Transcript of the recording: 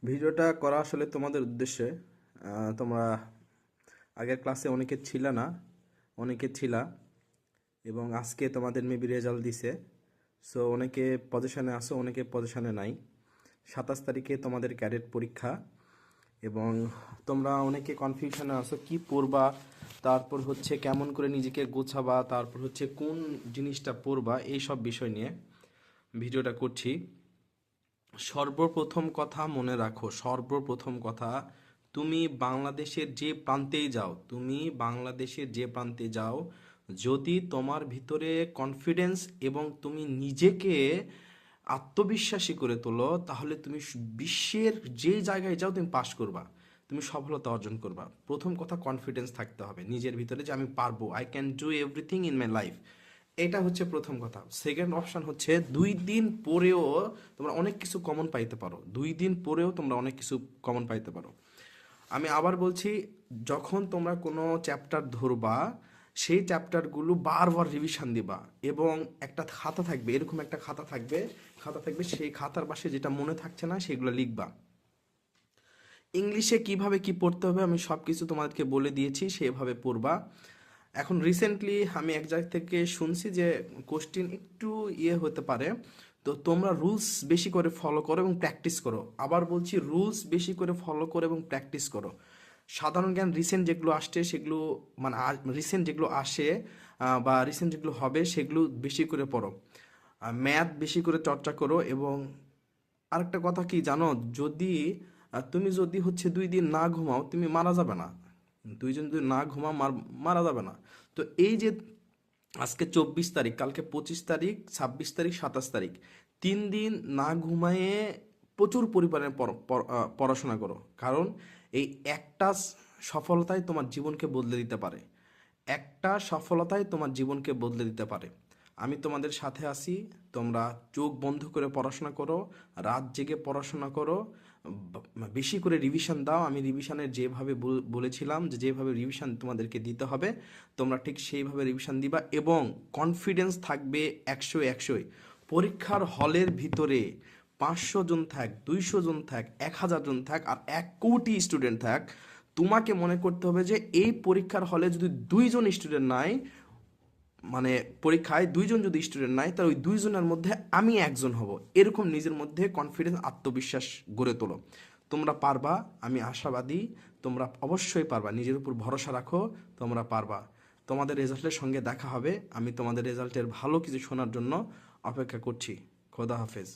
ভিডিওটা করা আসলে তোমাদের উদ্দেশ্যে। তোমরা আগের ক্লাসে অনেকে ছিলা না, অনেকে ছিলা, এবং আজকে তোমাদের মেবি রেজাল্ট দিছে। সো অনেকে পজিশনে আসো, অনেকে পজিশনে নাই। 27 তারিখে তোমাদের ক্যাডেট পরীক্ষা, এবং তোমরা অনেকে কনফিউশনে আসো কি পড়বা, তারপর হচ্ছে কেমন করে নিজেকে গোছাবা, তারপর হচ্ছে কোন জিনিসটা পড়বা, এই সব বিষয় নিয়ে ভিডিওটা করছি। সর্বপ্রথম কথা মনে রাখো, সর্বপ্রথম কথা, তুমি বাংলাদেশের যে প্রান্তেই যাও, তুমি বাংলাদেশের যে প্রান্তে যাও, যদি তোমার ভিতরে কনফিডেন্স এবং তুমি নিজেকে আত্মবিশ্বাসী করে তোলো, তাহলে তুমি বিশ্বের যে জায়গায় যাও তুমি পাস করবা, তুমি সফলতা অর্জন করবা। প্রথম কথা কনফিডেন্স থাকতে হবে নিজের ভিতরে যে আমি পারবো, I can do everything in my life. এটা হচ্ছে প্রথম কথা। সেকেন্ড অপশন হচ্ছে 2 দিন পরেও তোমরা অনেক কিছু কমন পাইতে পারো, 2 দিন পরেও তোমরা অনেক কিছু কমন পাইতে পারো। আমি আবার বলছি, যখন তোমরা কোনো চ্যাপ্টার ধরবা, সেই চ্যাপ্টারগুলো বারবার রিভিশন দিবা, এবং একটা খাতা থাকবে, এরকম একটা খাতা থাকবে, সেই খাতার পাশে যেটা মনে থাকছে না সেগুলো লিখবা। ইংলিশে কিভাবে কি পড়তে হবে আমি সব কিছু তোমাদেরকে বলে দিয়েছি, সেভাবে পড়বা। এখন রিসেন্টলি আমি এক জায়গা থেকে শুনছি যে কোশ্চেন একটু হতে পারে, তো তোমরা রুলস বেশি করে ফলো করো এবং প্র্যাকটিস করো। আবার বলছি, রুলস বেশি করে ফলো করো এবং প্র্যাকটিস করো। সাধারণ জ্ঞান রিসেন্ট যেগুলো আসছে সেগুলো, মানে রিসেন্ট যেগুলো আসে বা রিসেন্ট যেগুলো হবে সেগুলো বেশি করে পড়ো। ম্যাথ বেশি করে চর্চা করো। এবং আরেকটা কথা কি জানো, যদি তুমি যদি হচ্ছে 2 দিন না ঘুমাও, তুমি মারা যাবে না। 2 দিন যদি না ঘুমাও, মারা যাবে না। তো এই যে আজকে 24 তারিখ, কালকে 25 তারিখ, 26 তারিখ, 27 তারিখ, 3 দিন না ঘুমায়ে প্রচুর পরিমাণে পড়াশোনা করো। কারণ এই একটা সফলতাই তোমার জীবনকে বদলে দিতে পারে, একটা সফলতাই তোমার জীবনকে বদলে দিতে পারে। আমি তোমাদের সাথে আছি। তোমরা চোখ বন্ধ করে পড়াশোনা করো, রাত জেগে পড়াশোনা করো, বেশি করে রিভিশন দাও। আমি রিভিশনের যেভাবে বলেছিলাম যে যেভাবে রিভিশন তোমাদেরকে দিতে হবে, তোমরা ঠিক সেইভাবে রিভিশন দিবা, এবং কনফিডেন্স থাকবে 100-100। পরীক্ষার হলের ভিতরে 500 জন থাক, 200 জন থাক, 1000 জন থাক, আর 1 কোটি স্টুডেন্ট থাক, তোমাকে মনে করতে হবে যে এই পরীক্ষার হলে যদি 2 জন স্টুডেন্ট নাই, মানে পরীক্ষায় 2 জন যদি স্টুডেন্ট নাই, তাহলে ওই 2 জনের মধ্যে আমি একজন হব। এরকম নিজের মধ্যে কনফিডেন্স, আত্মবিশ্বাস গড়ে তোলো। তোমরা পারবা, আমি আশাবাদী। তোমরা অবশ্যই পারবা, নিজের উপর ভরসা রাখো, তোমরা পারবা। তোমাদের রেজাল্টের সঙ্গে দেখা হবে। আমি তোমাদের রেজাল্টের ভালো কিছু শোনার জন্য অপেক্ষা করছি। খোদা হাফেজ।